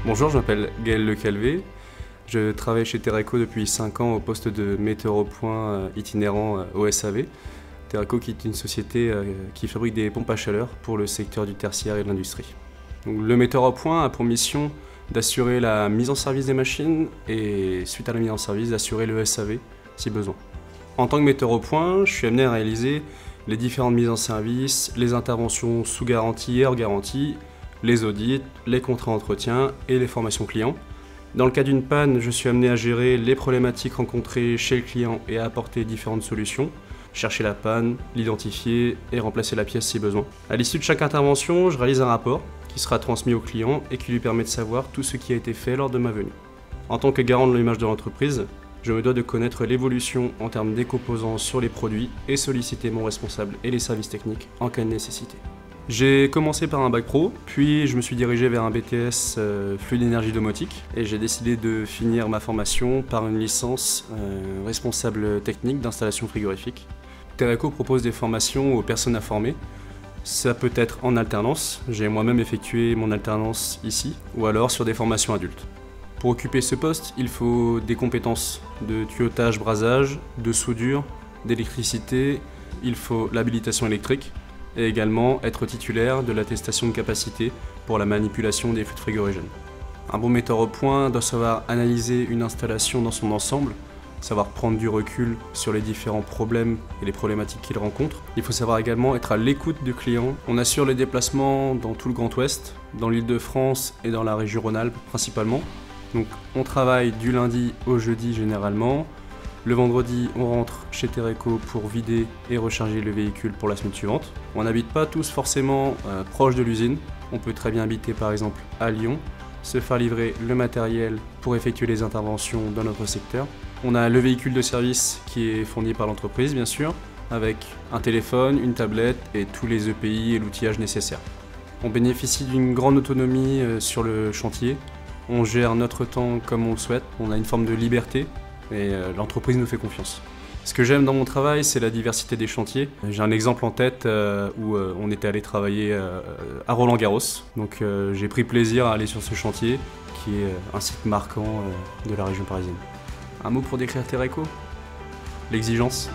Bonjour, je m'appelle Gaël Le Calvé. Je travaille chez Terreco depuis 5 ans au poste de metteur au point itinérant au SAV. Terreco qui est une société qui fabrique des pompes à chaleur pour le secteur du tertiaire et de l'industrie. Le metteur au point a pour mission d'assurer la mise en service des machines et, suite à la mise en service, d'assurer le SAV si besoin. En tant que metteur au point, je suis amené à réaliser les différentes mises en service, les interventions sous garantie et hors garantie, les audits, les contrats d'entretien et les formations clients. Dans le cas d'une panne, je suis amené à gérer les problématiques rencontrées chez le client et à apporter différentes solutions, chercher la panne, l'identifier et remplacer la pièce si besoin. À l'issue de chaque intervention, je réalise un rapport qui sera transmis au client et qui lui permet de savoir tout ce qui a été fait lors de ma venue. En tant que garant de l'image de l'entreprise, je me dois de connaître l'évolution en termes des composants sur les produits et solliciter mon responsable et les services techniques en cas de nécessité. J'ai commencé par un bac pro, puis je me suis dirigé vers un BTS Fluide Énergie Domotique et j'ai décidé de finir ma formation par une licence responsable technique d'installation frigorifique. Terreco propose des formations aux personnes à former. Ça peut être en alternance, j'ai moi-même effectué mon alternance ici, ou alors sur des formations adultes. Pour occuper ce poste, il faut des compétences de tuyautage, brasage, de soudure, d'électricité, il faut l'habilitation électrique, et également être titulaire de l'attestation de capacité pour la manipulation des fluides frigorigènes. Un bon metteur au point doit savoir analyser une installation dans son ensemble, savoir prendre du recul sur les différents problèmes et les problématiques qu'il rencontre. Il faut savoir également être à l'écoute du client. On assure les déplacements dans tout le Grand Ouest, dans l'Île-de-France et dans la région Rhône-Alpes principalement. Donc on travaille du lundi au jeudi généralement. Le vendredi, on rentre chez Terreco pour vider et recharger le véhicule pour la semaine suivante. On n'habite pas tous forcément proche de l'usine. On peut très bien habiter par exemple à Lyon, se faire livrer le matériel pour effectuer les interventions dans notre secteur. On a le véhicule de service qui est fourni par l'entreprise bien sûr, avec un téléphone, une tablette et tous les EPI et l'outillage nécessaire. On bénéficie d'une grande autonomie sur le chantier. On gère notre temps comme on le souhaite. On a une forme de liberté. Et l'entreprise nous fait confiance. Ce que j'aime dans mon travail, c'est la diversité des chantiers. J'ai un exemple en tête où on était allé travailler à Roland-Garros. Donc j'ai pris plaisir à aller sur ce chantier, qui est un site marquant de la région parisienne. Un mot pour décrire Terreco ? L'exigence.